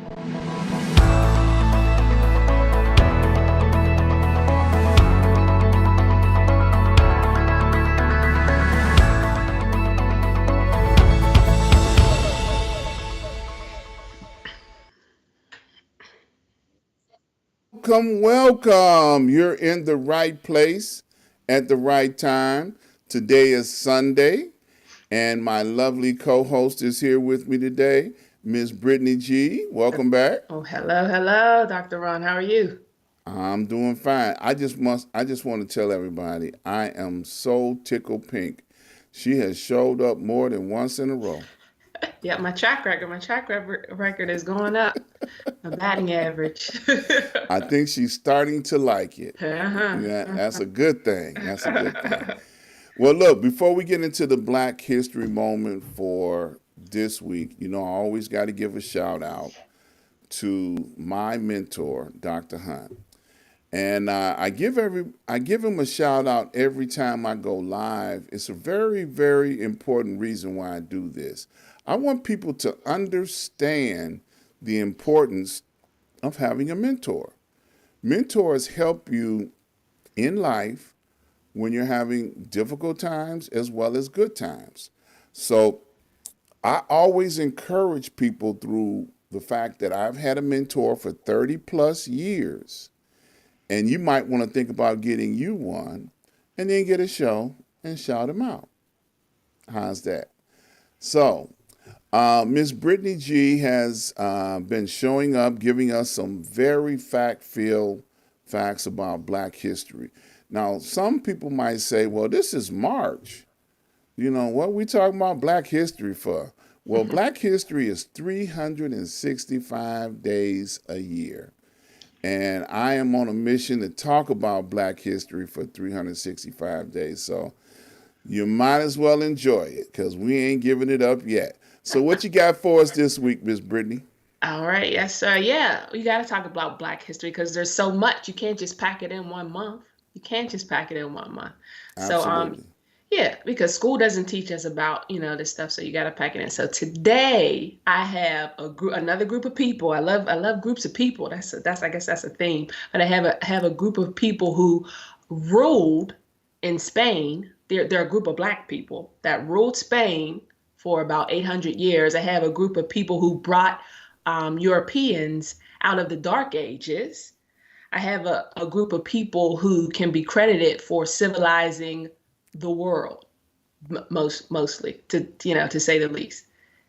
Welcome, welcome. You're in the right place at the right time. Today is Sunday, and my lovely co host is here with me today, Miss Brittney G. Welcome back. Oh, hello, hello, Dr. Ron. How are you? I'm doing fine. I just want to tell everybody I am so tickled pink. She has showed up more than once in a row. Yeah, my track record is going up. My batting average. I think she's starting to like it. Uh-huh. Yeah, that's a good thing. That's a good thing. Well, look, before we get into the Black History moment for this week, I always got to give a shout out to my mentor, Dr. Hunt. And I give him a shout out every time I go live. It's a very, very important reason why I do this. I want people to understand the importance of having a mentor. Mentors help you in life when you're having difficult times as well as good times. So I always encourage people through the fact that I've had a mentor for 30 plus years. And you might want to think about getting you one and then get a show and shout him out. How's that? So, Miss Brittney G has been showing up, giving us some very fact-filled facts about Black history. Now, some people might say, well, this is March. What are we talking about Black history for? Well, Black history is 365 days a year. And I am on a mission to talk about Black history for 365 days. So you might as well enjoy it because we ain't giving it up yet. So what you got for us this week, Miss Brittney? All right, yes, sir. Yeah, we got to talk about Black history because there's so much. You can't just pack it in 1 month. You can't just pack it in 1 month. So, Absolutely. yeah, because school doesn't teach us about, this stuff, so you got to pack it in. So today I have another group of people. I love groups of people. That's I guess that's a theme. But I have a group of people who ruled in Spain. They're a group of Black people that ruled Spain for about 800 years. I have a group of people who brought Europeans out of the Dark Ages. I have a group of people who can be credited for civilizing the world, mostly, to say the least.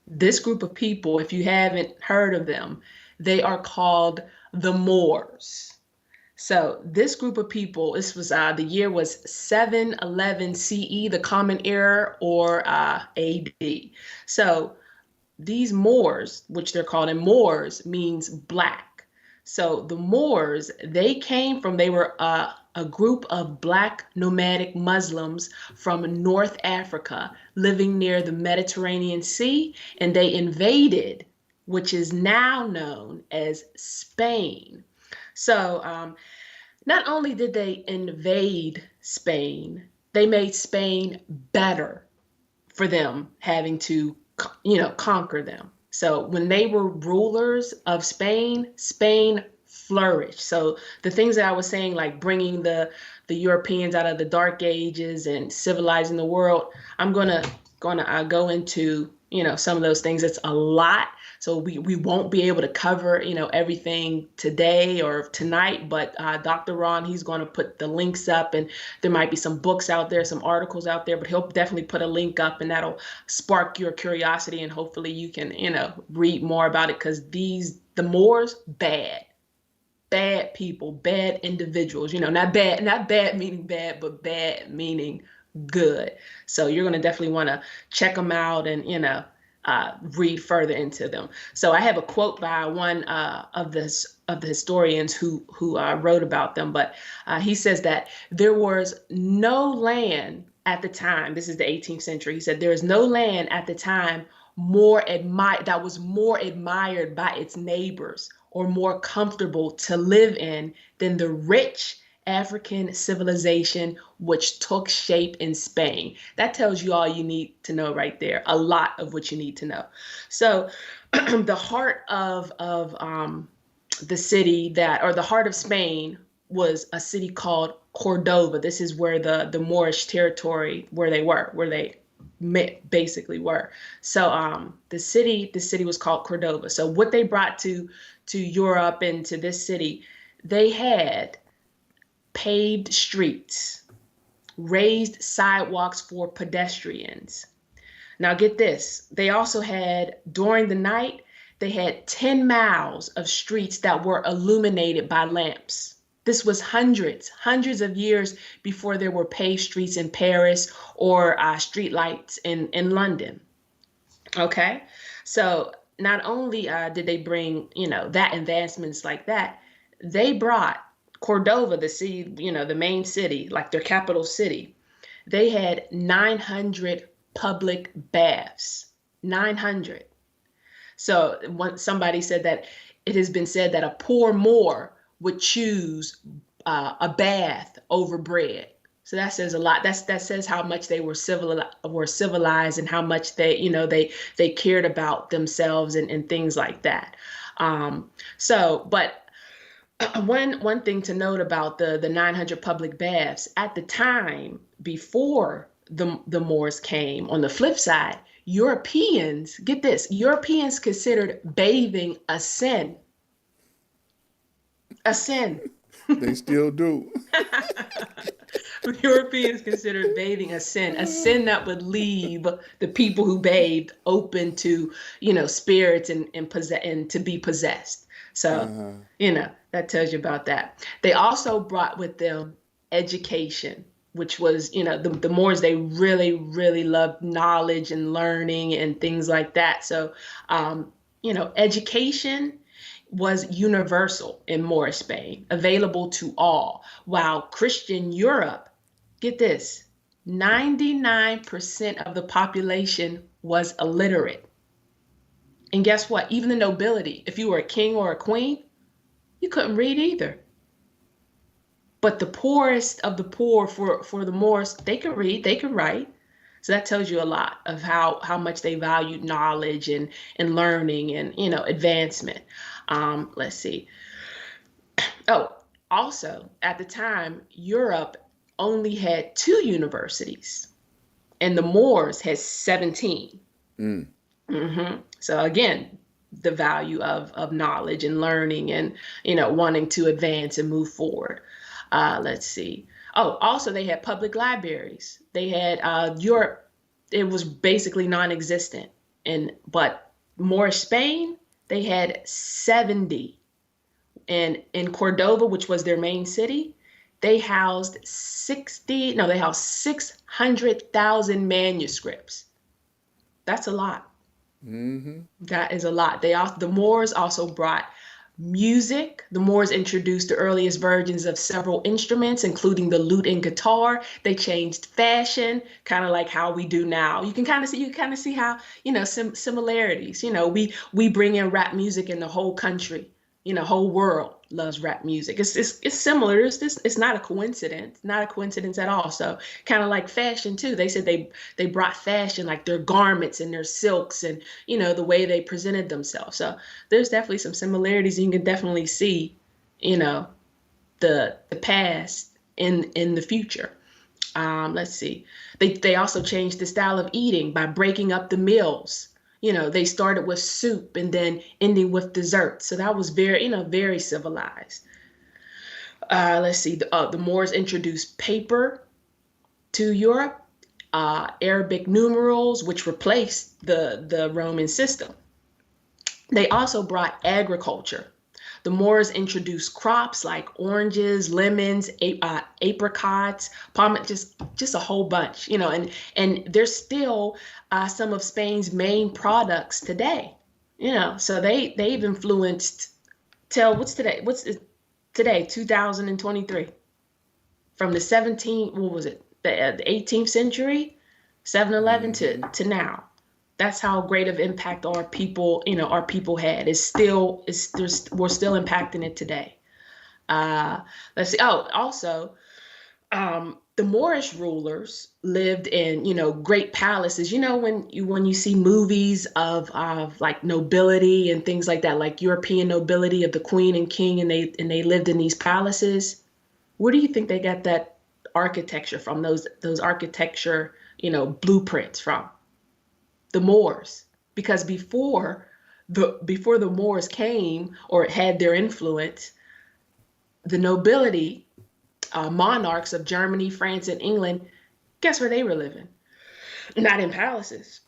This group of people, if you haven't heard of them, they are called the Moors. So this group of people, this was the year was 711 CE, the Common Era, or AD. So these Moors, which they're called, and Moors means black. So the Moors, they were a group of Black nomadic Muslims from North Africa living near the Mediterranean Sea, and they invaded, which is now known as Spain. So not only did they invade Spain, they made Spain better for them having to, conquer them. So when they were rulers of Spain, Spain flourished. So the things that I was saying, like bringing the Europeans out of the Dark Ages and civilizing the world, I'm gonna go into some of those things. It's a lot, so we won't be able to cover everything today or tonight. But Dr. Ron, he's going to put the links up, and there might be some books out there, some articles out there, but he'll definitely put a link up, and that'll spark your curiosity, and hopefully you can read more about it, because the Moors, bad people, bad individuals, not bad meaning bad, but bad meaning good. So you're going to definitely want to check them out and, read further into them. So I have a quote by one of the historians who wrote about them, but he says that there was no land at the time. This is the 18th century. He said there is no land at the time that was more admired by its neighbors or more comfortable to live in than the rich African civilization which took shape in Spain. That tells you all you need to know right there, a lot of what you need to know. So the heart of the city that, or the heart of Spain, was a city called Cordova. This is where the Moorish territory, where they basically were. So the city was called Cordova. So what they brought to Europe and to this city, they had paved streets, raised sidewalks for pedestrians. Now get this, they also had, during the night, they had 10 miles of streets that were illuminated by lamps. This was hundreds of years before there were paved streets in Paris or street lights in London. Okay, so not only did they bring, that advancements like that, they brought Cordova, the city, the main city, like their capital city. They had 900 public baths. 900. So somebody said that it has been said that a poor Moor would choose a bath over bread. So that says a lot. That says how much they were civilized and how much they cared about themselves and things like that. But one thing to note about the 900 public baths at the time before the Moors came, on the flip side, Europeans, get this, Europeans considered bathing a sin. A sin. They still do. Europeans considered bathing a sin that would leave the people who bathed open to, spirits and to be possessed. So, that tells you about that. They also brought with them education, which was, the Moors, they really, really loved knowledge and learning and things like that. So, education was universal in Moorish Spain, available to all, while Christian Europe, get this, 99% of the population was illiterate. And guess what? Even the nobility, if you were a king or a queen, you couldn't read either. But the poorest of the poor for the Moors, they could read, they could write. So that tells you a lot of how much they valued knowledge and learning and, advancement. Let's see. Oh, also at the time, Europe only had 2 universities and the Moors had 17. So again, the value of knowledge and learning and, wanting to advance and move forward. Let's see. Oh, also they had public libraries. They had Europe. It was basically non-existent. But Moorish Spain, they had 70. And in Cordova, which was their main city, they housed 600,000 manuscripts. That's a lot. That is a lot. The Moors also brought music. The Moors introduced the earliest versions of several instruments, including the lute and guitar. They changed fashion, kind of like how we do now. You can kind of see how, similarities. We bring in rap music in the whole country. Whole world loves rap music. It's similar. It's not a coincidence at all. So kind of like fashion too. They said they brought fashion, like their garments and their silks and, the way they presented themselves. So there's definitely some similarities. You can definitely see, the past in the future. Let's see. They also changed the style of eating by breaking up the meals. They started with soup and then ending with dessert. So that was very civilized. Let's see. The Moors introduced paper to Europe, Arabic numerals, which replaced the Roman system. They also brought agriculture. The Moors introduced crops like oranges, lemons, apricots, pomegranates, just a whole bunch, and they're still some of Spain's main products today, so they've influenced what's today? Today, 2023, from the 18th century, 7-Eleven to now. That's how great of impact our people had. We're still impacting it today. Let's see. Oh, also, The Moorish rulers lived in, great palaces. When you see movies of like nobility and things like that, like European nobility of the queen and king, and they lived in these palaces. Where do you think they got that architecture from? Those architecture, blueprints from? The Moors. Because before the Moors came or had their influence, the nobility, monarchs of Germany, France, and England, guess where they were living? Not in palaces.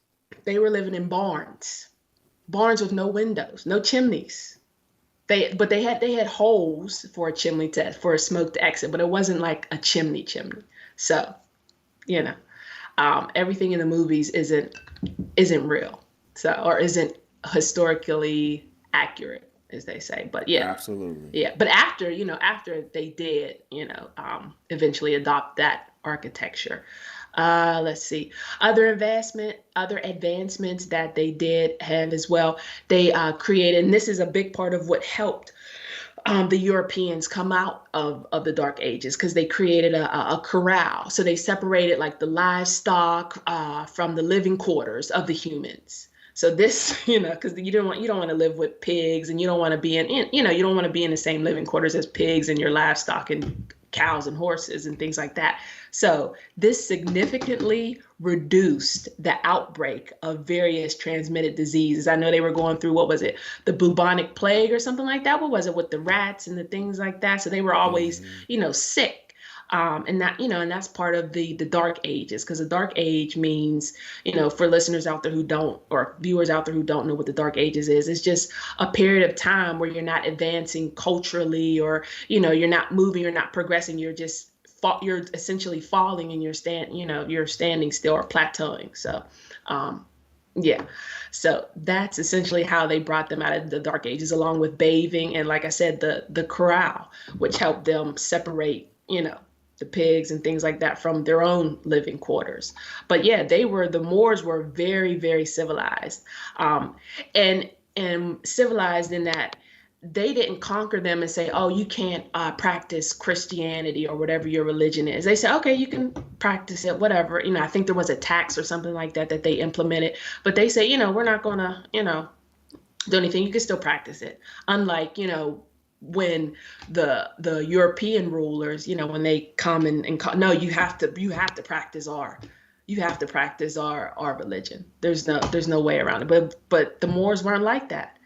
They were living in barns, barns with no windows, no chimneys. But they had holes for a chimney for a smoke to exit, but it wasn't like a chimney. So you know, everything in the movies isn't real, or isn't historically accurate, as they say. But yeah, Absolutely. yeah. But after they did, eventually adopt that architecture. Let's see. Other advancements that they did have as well. They created, and this is a big part of what helped the Europeans come out of the Dark Ages, because they created a corral. So they separated like the livestock from the living quarters of the humans. So this, because you don't want to live with pigs, and you don't want to be you don't want to be in the same living quarters as pigs and your livestock and cows and horses and things like that. So this significantly reduced the outbreak of various transmitted diseases. I know they were going through, what was it, the bubonic plague or something like that? What was it, with the rats and the things like that? So they were always, Hmm. sick. And that's part of the dark ages, because the dark age means, for listeners out there who don't, or viewers out there who don't know what the dark ages is, it's just a period of time where you're not advancing culturally, or you're not moving, you're not progressing, you're essentially falling, and you're standing still or plateauing. So yeah. So that's essentially how they brought them out of the dark ages, along with bathing and, like I said, the corral, which helped them separate, the pigs and things like that from their own living quarters. But yeah, the Moors were very, very civilized. And civilized in that they didn't conquer them and say, "Oh, you can't practice Christianity or whatever your religion is." They said, "Okay, you can practice it, whatever." I think there was a tax or something like that that they implemented, but they say, "We're not gonna, do anything. You can still practice it." Unlike, when the European rulers, when they come and no, you have to practice our religion. There's no way around it. But the Moors weren't like that.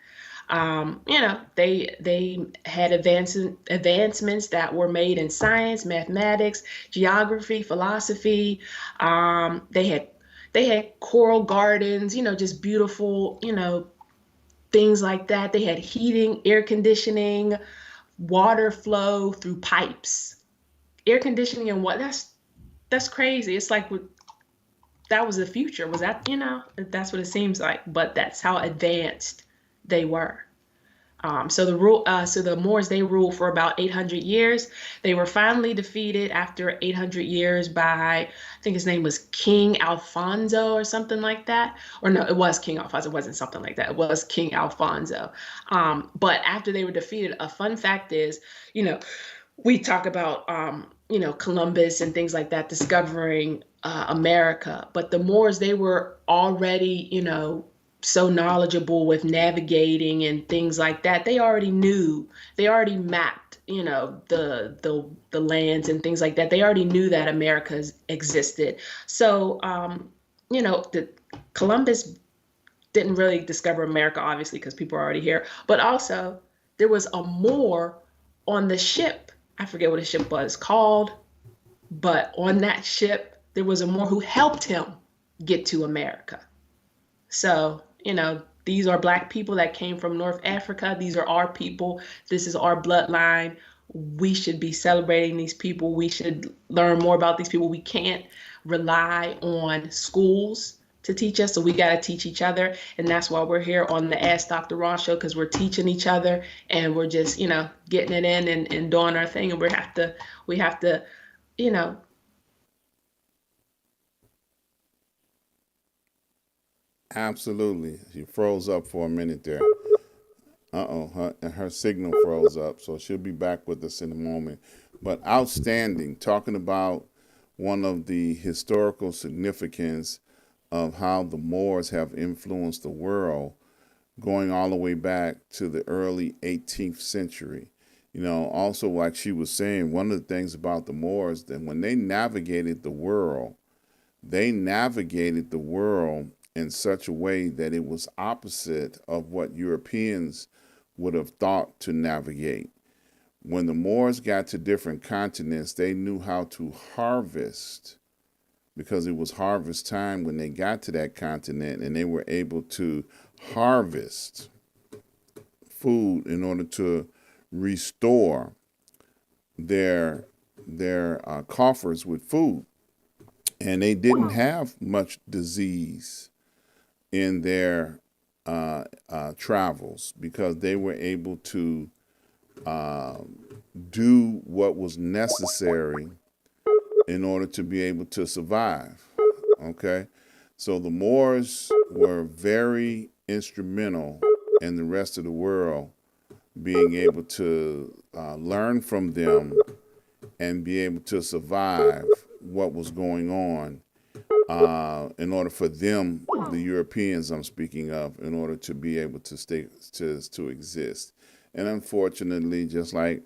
They had advancements that were made in science, mathematics, geography, philosophy. They had coral gardens, just beautiful, things like that. They had heating, air conditioning, water flow through pipes. Air conditioning and what? That's crazy. It's like that was the future. Was that, that's what it seems like, but that's how advanced they were. So the Moors, they ruled for about 800 years. They were finally defeated after 800 years by, I think his name was King Alfonso or something like that. Or no, it was King Alfonso. It wasn't something like that. It was King Alfonso. But after they were defeated, a fun fact is, you know, we talk about, Columbus and things like that discovering America, but the Moors, they were already, so knowledgeable with navigating and things like that. They already mapped, the lands and things like that. They already knew that America existed. So, the Columbus didn't really discover America, obviously, because people are already here. But also, there was a Moor on the ship. I forget what the ship was called, but on that ship, there was a Moor who helped him get to America. So, these are Black people that came from North Africa. These are our people. This is our bloodline. We should be celebrating these people. We should learn more about these people. We can't rely on schools to teach us. So we got to teach each other. And that's why we're here on the Ask Dr. Ron show, because we're teaching each other, and we're just, getting it in and doing our thing. And we have to, you know, Absolutely. She froze up for a minute there. Uh-oh, her signal froze up, so she'll be back with us in a moment. but outstanding, talking about one of the historical significance of how the Moors have influenced the world going all the way back to the early 18th century. Also, like she was saying, one of the things about the Moors, that when they navigated the world in such a way that it was opposite of what Europeans would have thought to navigate. When the Moors got to different continents, they knew how to harvest because it was harvest time when they got to that continent, and they were able to harvest food in order to restore their coffers with food. And they didn't have much disease in their travels because they were able to do what was necessary in order to be able to survive. Okay, so the Moors were very instrumental in the rest of the world being able to learn from them and be able to survive what was going on in order for them, the Europeans I'm speaking of, in order to be able to stay to exist. And unfortunately, just like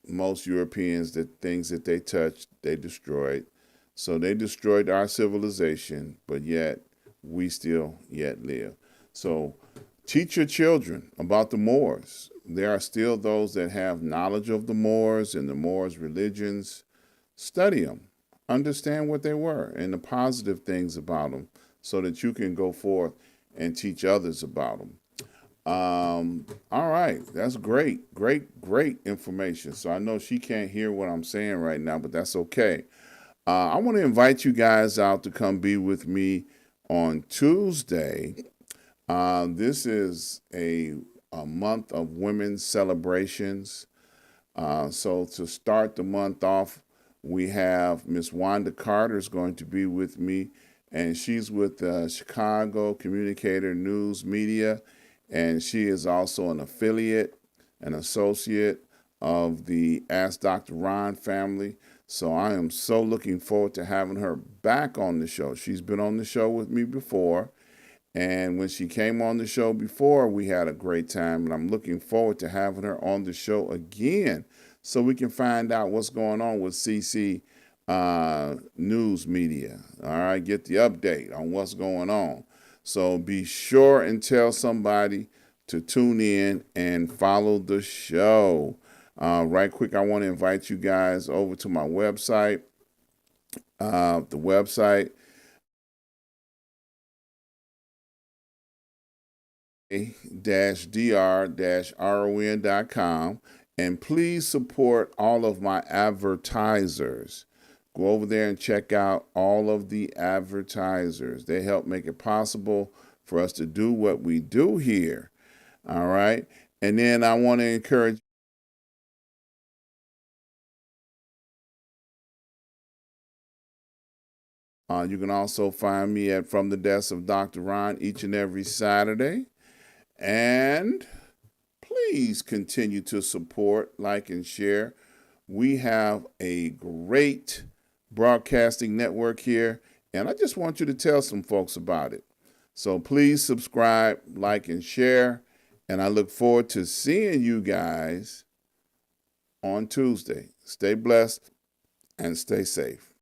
most Europeans, the things that they touched, they destroyed. So they destroyed our civilization, but yet we still yet live. So teach your children about the Moors. There are still those that have knowledge of the Moors and the Moors' religions. Study them. Understand what they were and the positive things about them so that you can go forth and teach others about them. All right. That's great. Great information. So I know she can't hear what I'm saying right now, but that's okay. I want to invite you guys out to come be with me on Tuesday. This is a month of women's celebrations. So to start the month off, we have Miss Wanda Carter is going to be with me, and she's with Chicago Communicator News Media, and she is also an affiliate, an associate of the Ask Dr. Ron family. So I am so looking forward to having her back on the show. She's been on the show with me before, and when she came on the show before, we had a great time, and I'm looking forward to having her on the show again so we can find out what's going on with CC News Media. All right, get the update on what's going on. So be sure and tell somebody to tune in and follow the show. Right quick, I want to invite you guys over to my website. The website dr-ron.com, and please support all of my advertisers. Go over there and check out all of the advertisers. They help make it possible for us to do what we do here. All right. And then I want to encourage you can also find me at From the Desk of Dr. Ron each and every Saturday. And please continue to support, like, and share. We have a great broadcasting network here, and I just want you to tell some folks about it. So please subscribe, like, and share, and I look forward to seeing you guys on Tuesday. Stay blessed and stay safe.